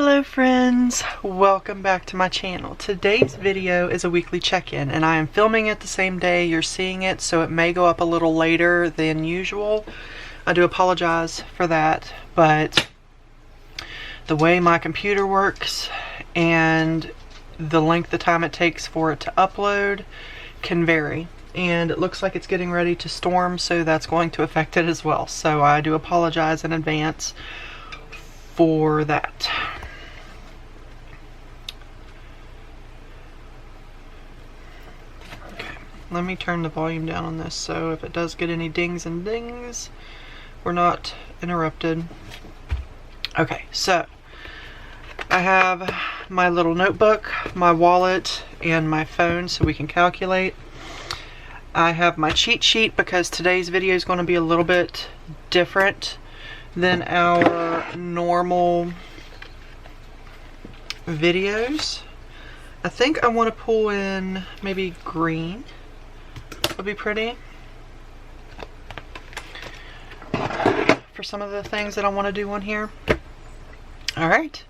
Hello friends, welcome back to my channel. Today's video is a weekly check-in and I am filming it the same day you're seeing it, so it may go up a little later than usual. I do apologize for that, but the way my computer works and the length of time it takes for it to upload can vary. And it looks like it's getting ready to storm, so that's going to affect it as well. So I do apologize in advance for that. Okay, let me turn the volume down on this so if it does get any dings and dings, we're not interrupted. Okay, so I have my little notebook, my wallet, and my phone so we can calculate. I have my cheat sheet because today's video is going to be a little bit different than our normal videos. I think I want to pull in maybe green would be pretty for some of the things that I want to do on here. Alright,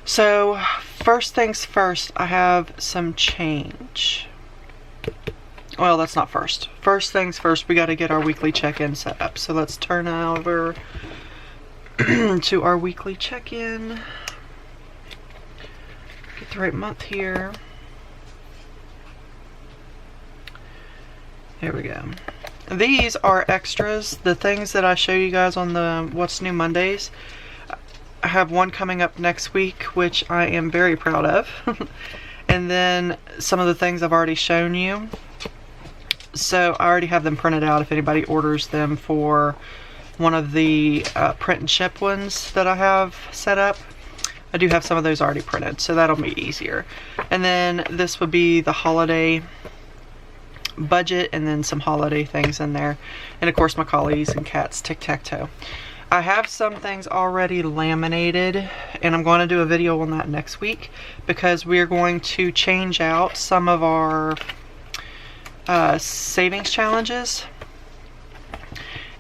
so first things first, I have some change. Well, that's not first. First things first, we got to get our weekly check-in set up. So let's turn over to our weekly check-in. Get the right month here. There we go. These are extras, the things that I show you guys on the What's New Mondays. I have one coming up next week, which I am very proud of. And then some of the things I've already shown you. So I already have them printed out if anybody orders them for one of the print and ship ones that I have set up. I do have some of those already printed, so that'll be easier. And then this would be the holiday budget and then some holiday things in there. And of course my collies and cats tic-tac-toe. I have some things already laminated and I'm going to do a video on that next week because we're going to change out some of our savings challenges,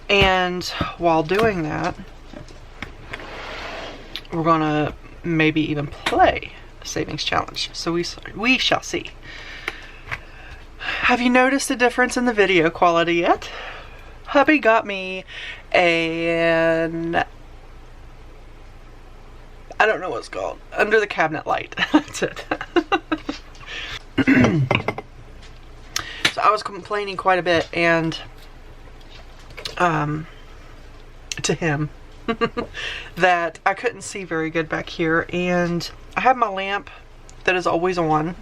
and while doing that we're gonna maybe even play a savings challenge, so we shall see. Have you noticed a difference in the video quality yet? Hubby got me an, I don't know what it's called, under the cabinet light. That's it. So I was complaining quite a bit, and to him that I couldn't see very good back here, and I have my lamp that is always on,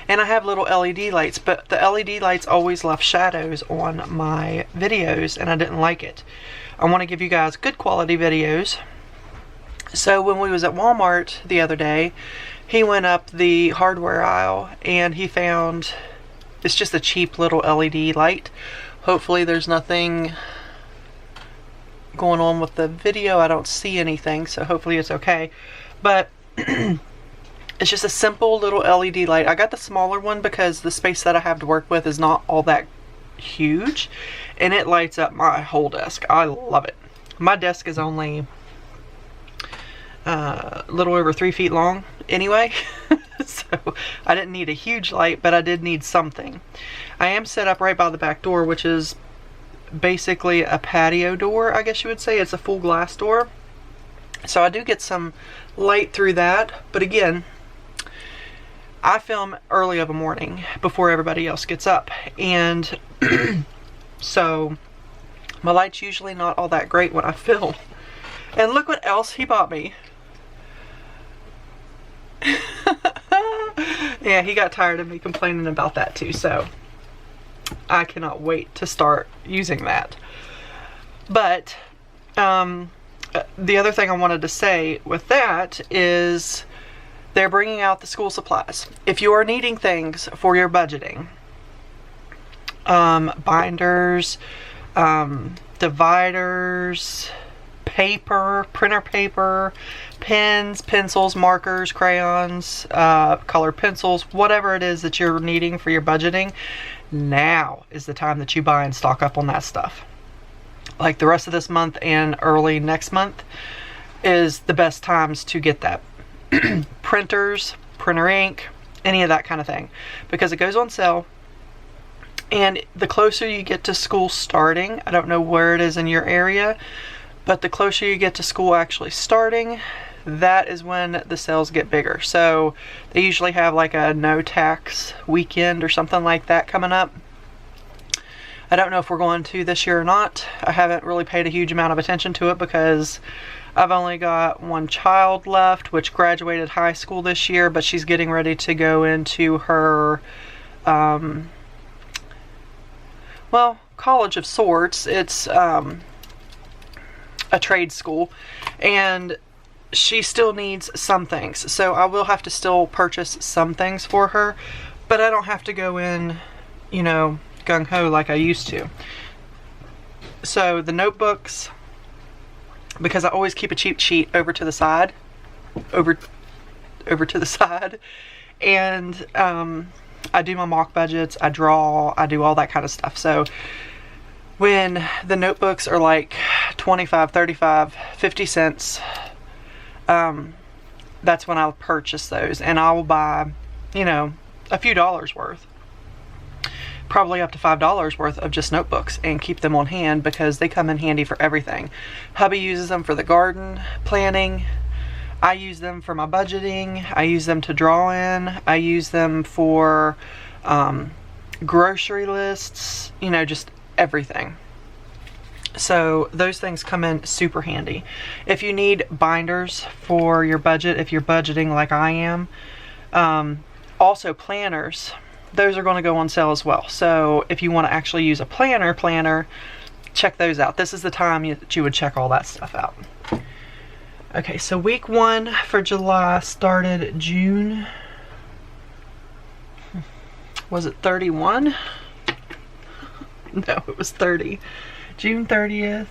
and I have little LED lights, but the LED lights always left shadows on my videos and I didn't like it. I want to give you guys good quality videos. So when we was at Walmart the other day, he went up the hardware aisle and he found, it's just a cheap little LED light. Hopefully there's nothing going on with the video. I don't see anything, so hopefully it's okay. But it's just a simple little LED light. I got the smaller one because the space that I have to work with is not all that huge. And it lights up my whole desk. I love it. My desk is only a little over 3 feet long anyway. So I didn't need a huge light, but I did need something. I am set up right by the back door, which is basically a patio door, I guess you would say. It's a full glass door. So I do get some light through that. But again, I film early of a morning before everybody else gets up. And so my light's usually not all that great when I film. And look what else he bought me. Yeah, he got tired of me complaining about that too, so I cannot wait to start using that. But the other thing I wanted to say with that is they're bringing out the school supplies. If you are needing things for your budgeting, binders, dividers, paper, printer paper, pens, pencils, markers, crayons, colored pencils, whatever it is that you're needing for your budgeting, now is the time that you buy and stock up on that stuff. Like the rest of this month and early next month, is the best times to get that. Printers, printer ink, any of that kind of thing, because it goes on sale. And the closer you get to school starting, I don't know where it is in your area, but the closer you get to school actually starting, that is when the sales get bigger. So they usually have like a no tax weekend or something like that coming up. I don't know if we're going to this year or not. I haven't really paid a huge amount of attention to it because I've only got one child left, which graduated high school this year, but she's getting ready to go into her well, college of sorts. It's a trade school, and she still needs some things. So I will have to still purchase some things for her, but I don't have to go in, you know, gung-ho like I used to. So the notebooks, because I always keep a cheat sheet over to the side, over to the side, and I do my mock budgets, I draw, I do all that kind of stuff. So when the notebooks are like 25, 35, 50 cents, that's when I'll purchase those, and I will buy, you know, a few dollars worth, probably up to $5 worth of just notebooks, and keep them on hand because they come in handy for everything. Hubby uses them for the garden planning. I use them for my budgeting. I use them to draw in. I use them for grocery lists, you know, just everything. So those things come in super handy. If you need binders for your budget, if you're budgeting like I am, also planners, those are going to go on sale as well. So if you want to actually use a planner, check those out. This is the time that you would check all that stuff out. Okay, so week 1 for July started June, was it 31? No, it was 30. June 30th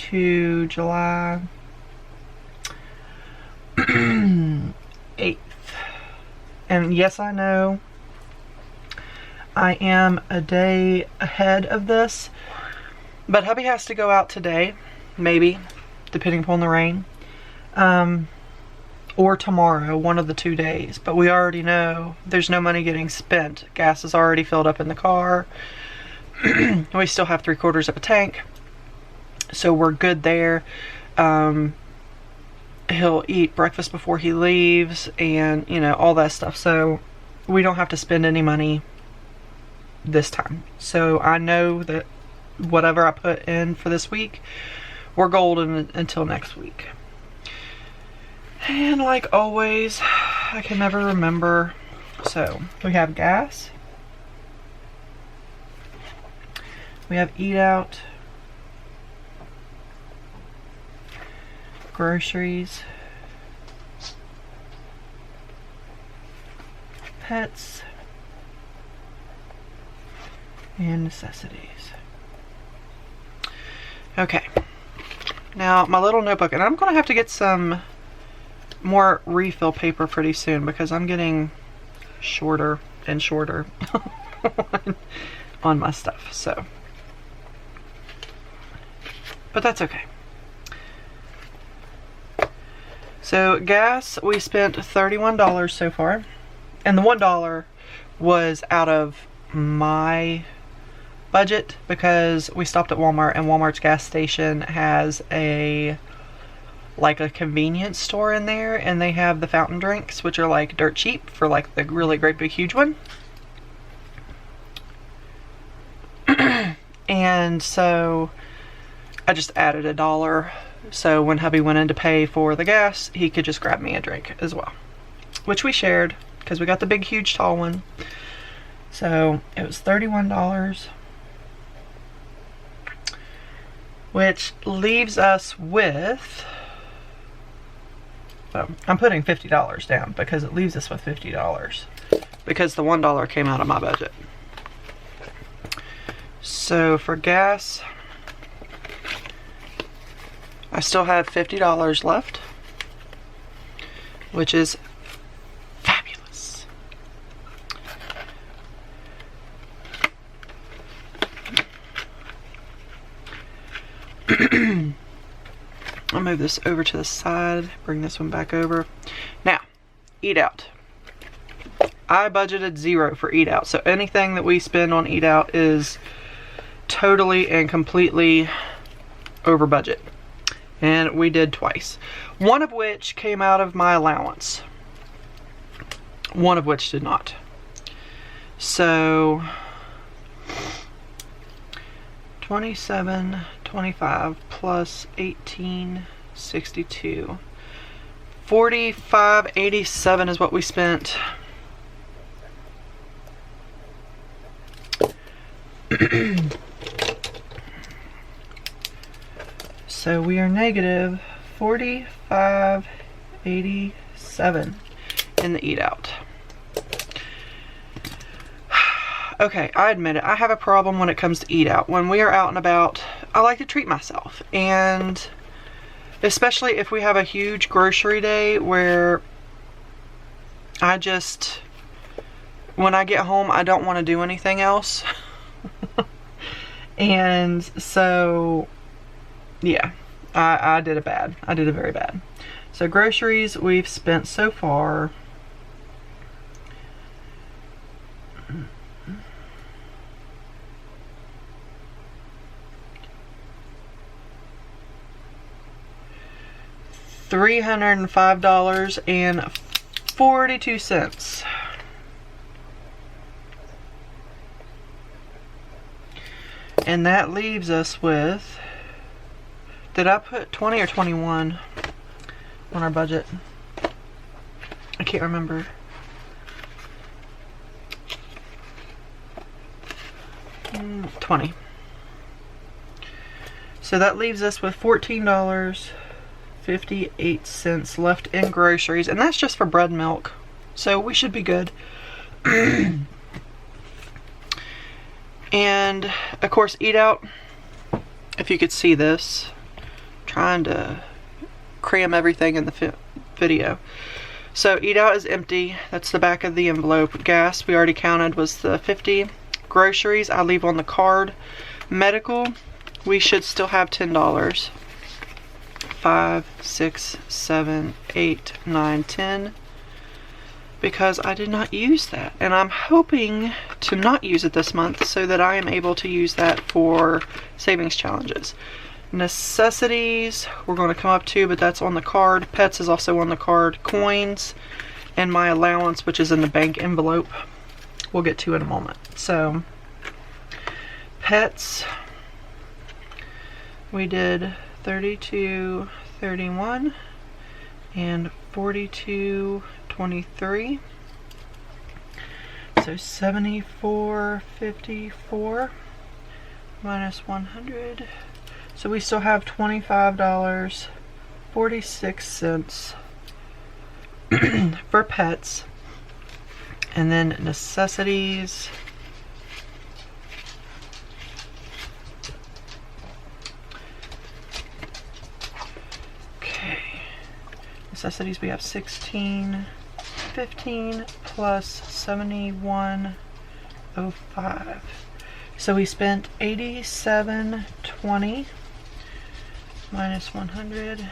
to July 8th. And yes, I know I am a day ahead of this, but hubby has to go out today, maybe, depending upon the rain, or tomorrow, one of the 2 days. But we already know there's no money getting spent. Gas is already filled up in the car. We still have 3/4 of a tank, so we're good there. He'll eat breakfast before he leaves, and you know, all that stuff, so we don't have to spend any money this time. So I know that whatever I put in for this week, we're golden until next week. And like always, I can never remember. So we have gas, we have eat out, groceries, pets, and necessities. Okay, now my little notebook, and I'm gonna have to get some more refill paper pretty soon because I'm getting shorter and shorter on my stuff, so, but that's okay. So gas, we spent $31 so far, and the $1 was out of my budget because we stopped at Walmart, and Walmart's gas station has a convenience store in there, and they have the fountain drinks, which are like dirt cheap for like the really great big huge one. And so I just added $1, so when hubby went in to pay for the gas, he could just grab me a drink as well, which we shared because we got the big huge tall one. So it was $31, which leaves us with, well, I'm putting $50 down because it leaves us with $50 because the $1 came out of my budget. So for gas, I still have $50 left, which is fabulous. I'm move this over to the side, bring this one back over. Now, eat out. I budgeted 0 for eat out, so anything that we spend on eat out is totally and completely over budget. And we did twice. One of which came out of my allowance. One of which did not. So 27.25 plus 18.62. 45.87 is what we spent. So we are negative 45.87 in the eat out. Okay, I admit it. I have a problem when it comes to eat out. When we are out and about, I like to treat myself. And especially if we have a huge grocery day where when I get home, I don't want to do anything else. And so, yeah, I did it bad. I did it very bad. So groceries, we've spent so far $305.42. And that leaves us with, did I put 20 or 21 on our budget? I can't remember. $20. So that leaves us with $14.58 left in groceries, and that's just for bread and milk. So we should be good. And of course, eat out. If you could see this, trying to cram everything in the video. So eat out is empty. That's the back of the envelope. Gas we already counted was the 50. Groceries I leave on the card. Medical we should still have $10. 5, 6, 7, 8, 9, 10. Because I did not use that, and I'm hoping to not use it this month so that I am able to use that for savings challenges. Necessities we're going to come up to, but that's on the card. Pets is also on the card. Coins and my allowance, which is in the bank envelope, we'll get to in a moment. So pets, we did 32.31 and 42.23. So 74.54 minus 100. So we still have $25.46 for pets. And then necessities. Necessities we have 16.15 plus 71.05. So we spent 87.20 minus 100.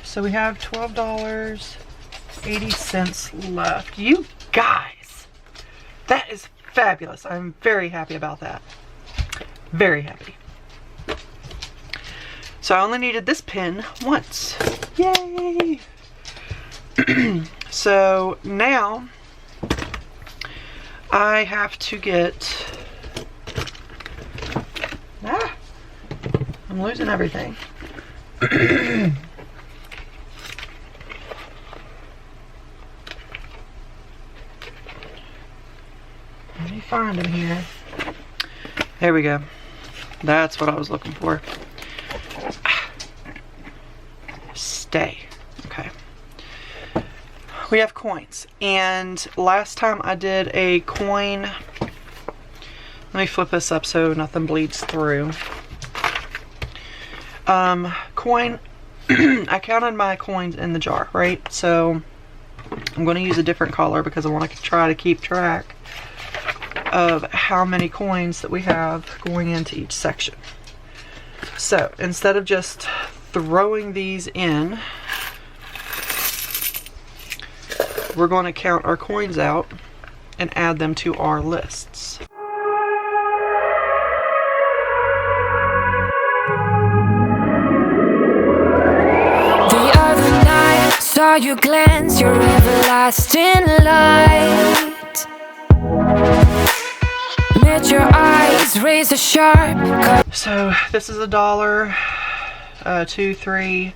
So we have $12.80 left. You guys, that is fabulous. I'm very happy about that. Very happy. So I only needed this pin once. Yay! So now I have to get, I'm losing everything. Let me find them here. There we go. That's what I was looking for. Stay. Okay. We have coins, and last time I did a coin, let me flip this up so nothing bleeds through. Coin, I counted my coins in the jar, right? So I'm going to use a different color because I want to try to keep track of how many coins that we have going into each section. So instead of just throwing these in, we're going to count our coins out and add them to our lists. The other night, saw you glance your everlasting light. Met your eyes, razor sharp. So this is $1, 2, 3,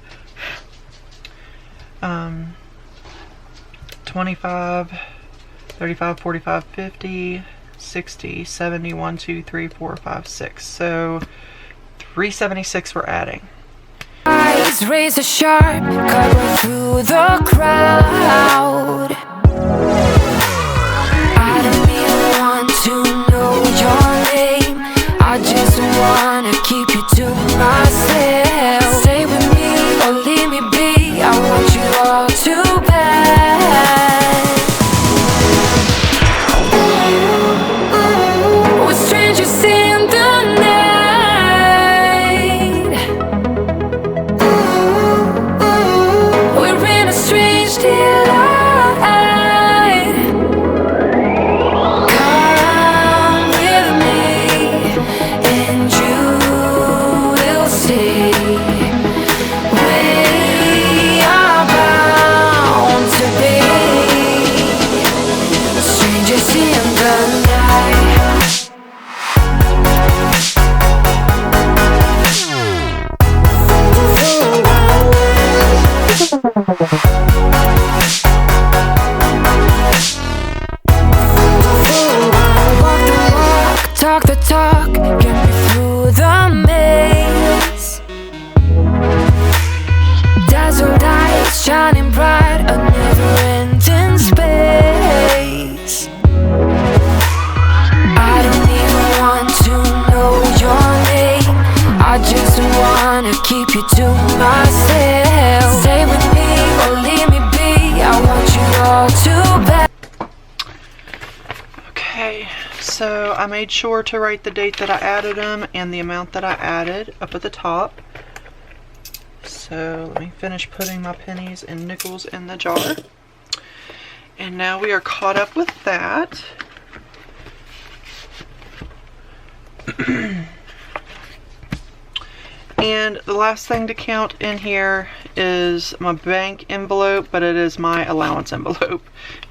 25, 35, 45, 50, 60, 70, 1, 2, 3, 4, 5, 6. So $3.76 we're adding. Eyes razor sharp, cut right through the crowd. I don't even want to know your name. I just wanna keep you to myself. Stay with me or leave me be. I want you all too bad. We're strangers in the night. We're in a strange delight. Come with me and you will see. We are bound to be strangers in the night. Walk the walk, talk the talk, get me through the maze. Dazzled eyes shining bright, a never-ending space. I don't even want to know your name. I just wanna keep you to myself. Stay with me or leave me be. I want you all too bad. Okay, so I made sure to write the date that I added them and the amount that I added up at the top. So let me finish putting my pennies and nickels in the jar. And now we are caught up with that. And the last thing to count in here is my bank envelope, but it is my allowance envelope.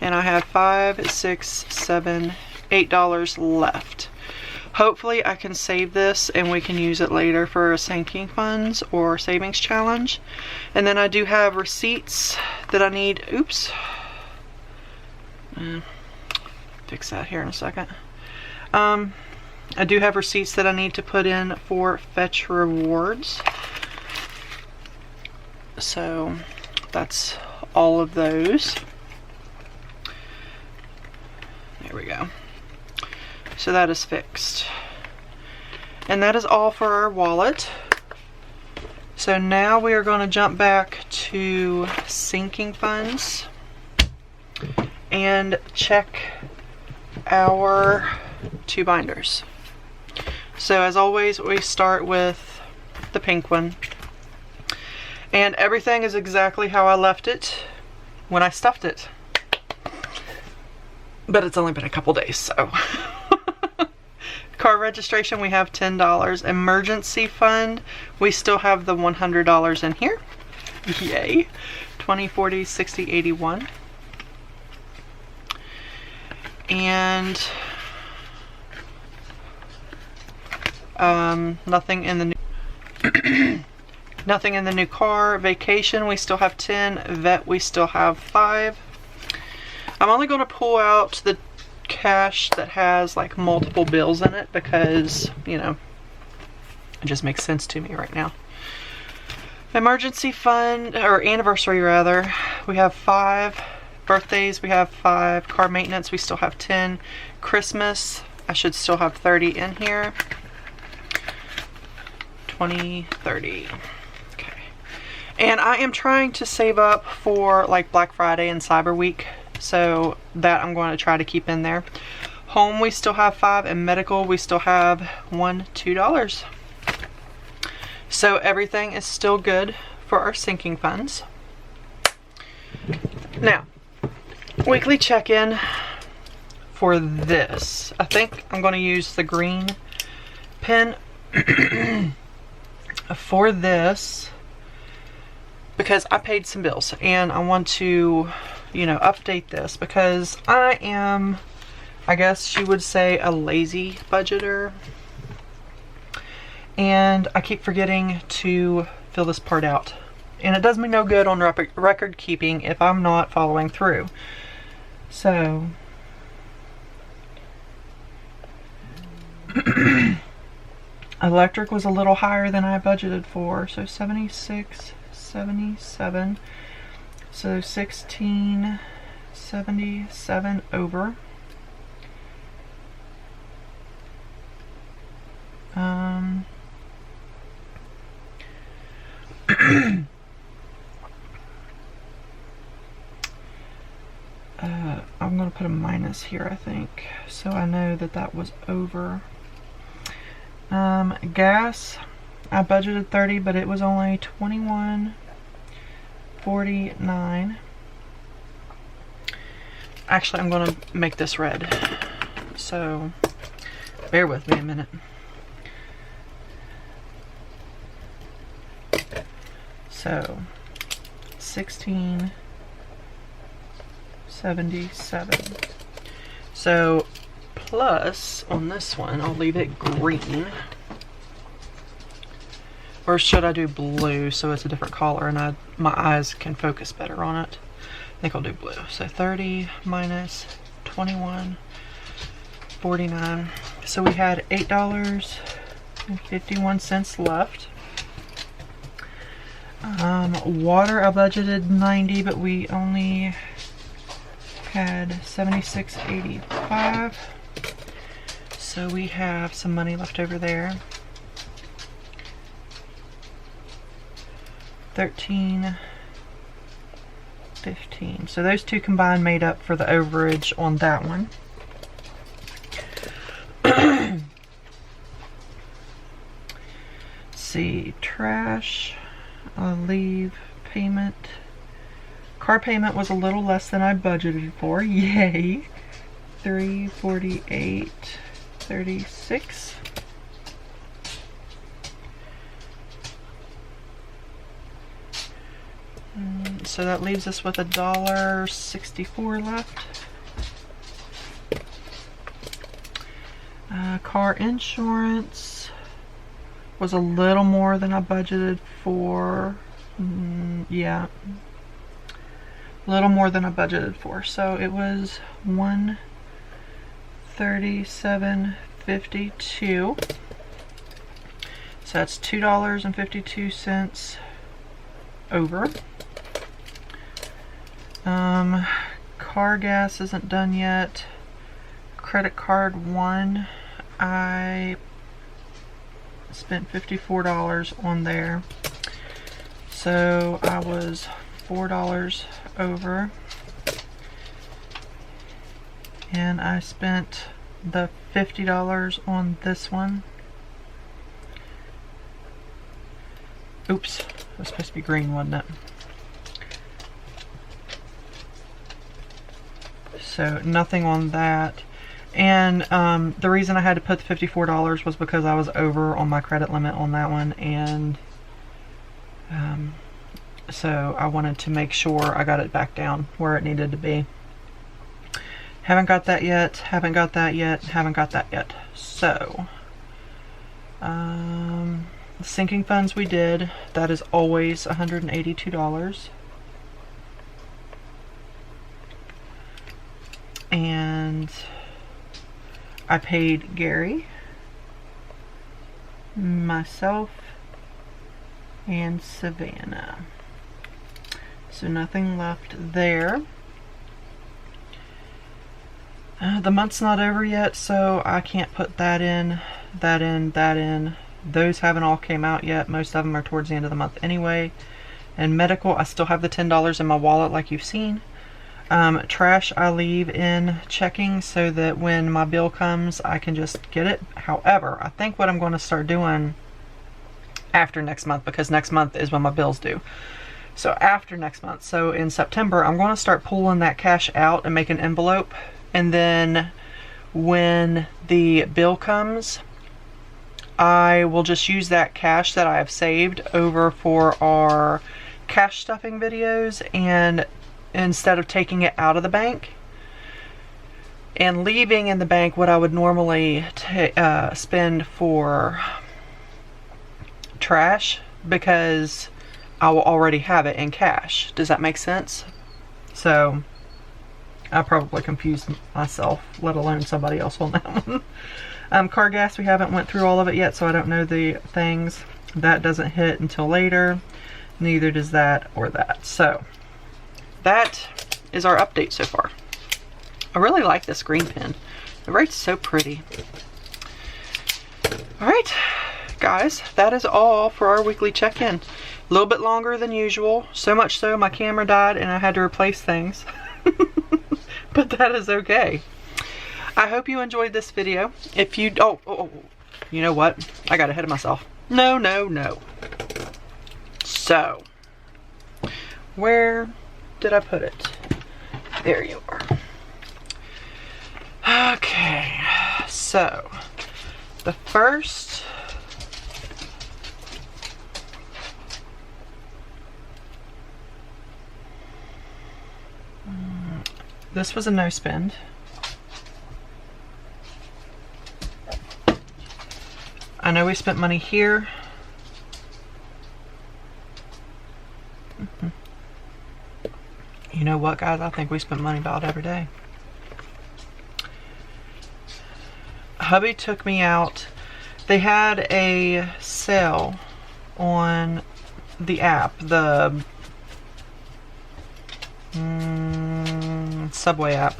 And I have $5, $6, $7, $8 left. Hopefully I can save this and we can use it later for a sinking funds or savings challenge. And then I do have receipts that I need. Oops. Fix that here in a second. I do have receipts that I need to put in for fetch rewards. So that's all of those. There we go. So that is fixed. And that is all for our wallet. So now we are going to jump back to sinking funds and check our 2 binders. So as always, we start with the pink one. And everything is exactly how I left it when I stuffed it. But it's only been a couple days, so. Car registration, we have $10. Emergency fund, we still have the $100 in here. Yay. 20, 40, 60, 81. And nothing in the new nothing in the new car. Vacation, we still have 10. Vet, we still have 5. I'm only going to pull out the cash that has like multiple bills in it because, you know, it just makes sense to me right now. Emergency fund, or anniversary rather, we have 5. Birthdays, we have 5. Car maintenance, we still have 10. Christmas, I should still have 30 in here. 20, 30. Okay. And I am trying to save up for like Black Friday and Cyber Week. So that I'm going to try to keep in there. Home, we still have 5. And medical, we still have $1, $2. So everything is still good for our sinking funds. Now, weekly check-in for this. I think I'm going to use the green pen for this because I paid some bills and I want to, you know, update this because I am, I guess you would say, a lazy budgeter. And I keep forgetting to fill this part out. And it does me no good on record keeping if I'm not following through. So, electric was a little higher than I budgeted for. So 76, 77. So 1677 over. I'm going to put a minus here, I think, so I know that that was over. Gas, I budgeted 30, but it was only 21.49. Actually, I'm going to make this red, so bear with me a minute. So 1677. So plus on this one, I'll leave it green. Or should I do blue so it's a different color and my eyes can focus better on it? I think I'll do blue. So 30 minus 21.49. So we had $8.51 left. Water, I budgeted 90, but we only had 76.85. So we have some money left over there. 13.15. So those two combined made up for the overage on that one. Let's see, trash. I'll leave payment. Car payment was a little less than I budgeted for. Yay. $348.36. So that leaves us with $1.64 left. Car insurance was a little more than I budgeted for. Yeah, a little more than I budgeted for. So it was $137.52. So that's $2.52 over. Car gas isn't done yet. Credit card one, I spent $54 on there. So I was $4 over. And I spent the $50 on this one. Oops, it was supposed to be green, wasn't it? So nothing on that. And the reason I had to put the $54 was because I was over on my credit limit on that one, and so I wanted to make sure I got it back down where it needed to be. Haven't got that yet, haven't got that yet, haven't got that yet. So the sinking funds we did, that is always $182. And I paid Gary, myself, and Savannah. So nothing left there. The month's not over yet, so I can't put that in, that in, that in. Those haven't all came out yet. Most of them are towards the end of the month anyway. And medical, I still have the $10 in my wallet like you've seen. Trash I leave in checking so that when my bill comes I can just get it. However, I think what I'm going to start doing after next month, because next month is when my bills due. So after next month, so in September, I'm going to start pulling that cash out and make an envelope, and then when the bill comes, I will just use that cash that I have saved over for our cash stuffing videos, and instead of taking it out of the bank and leaving in the bank what I would normally spend for trash, because I will already have it in cash. Does that make sense? So I probably confused myself, let alone somebody else on that one. Car gas, we haven't went through all of it yet, so I don't know the things. That doesn't hit until later. Neither does that or that. So that is our update so far. I really like this green pen. The writes so pretty. Alright, guys, that is all for our weekly check-in. A little bit longer than usual. So much so my camera died and I had to replace things. But that is okay. I hope you enjoyed this video. If you, you know what? I got ahead of myself. No. So, where did I put it? There you are. Okay, so the first this was a no spend. I know we spent money here. You know what, guys? I think we spent money about every day. Hubby took me out. They had a sale on the app, the Subway app.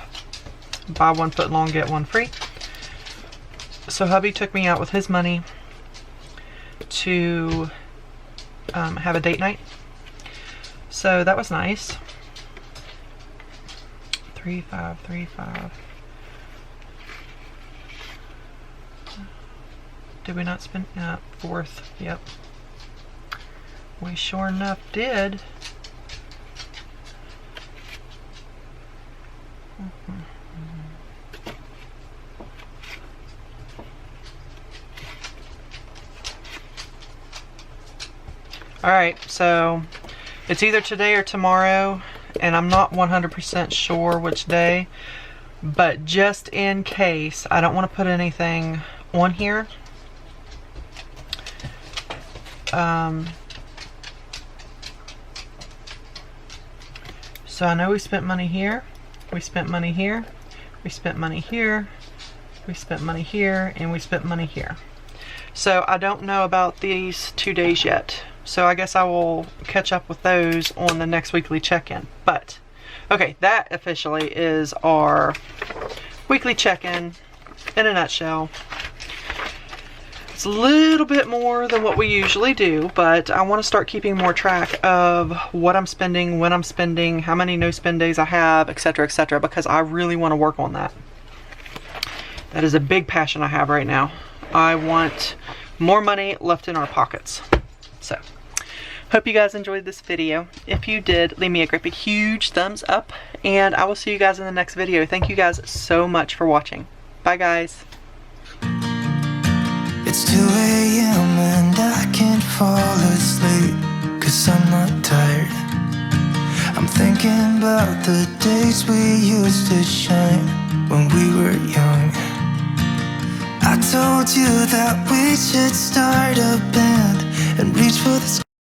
Buy 1 foot long, get 1 free. So hubby took me out with his money to have a date night. So that was nice. 3535. Did we not spend? Fourth. Yep. We sure enough did. Alright, so it's either today or tomorrow, and I'm not 100% sure which day, but just in case, I don't want to put anything on here. So I know we spent money here, we spent money here, we spent money here, we spent money here, and we spent money here. So I don't know about these 2 days yet. So I guess I will catch up with those on the next weekly check-in. But, okay, that officially is our weekly check-in in a nutshell. It's a little bit more than what we usually do, but I want to start keeping more track of what I'm spending, when I'm spending, how many no-spend days I have, etc., etc., because I really want to work on that. That is a big passion I have right now. I want more money left in our pockets. So, hope you guys enjoyed this video. If you did, leave me a great big huge thumbs up, and I will see you guys in the next video. Thank you guys so much for watching. Bye, guys. It's 2 a.m. and I can't fall asleep, 'cause I'm not tired. I'm thinking about the days we used to shine when we were young. I told you that we should start a band and reach for the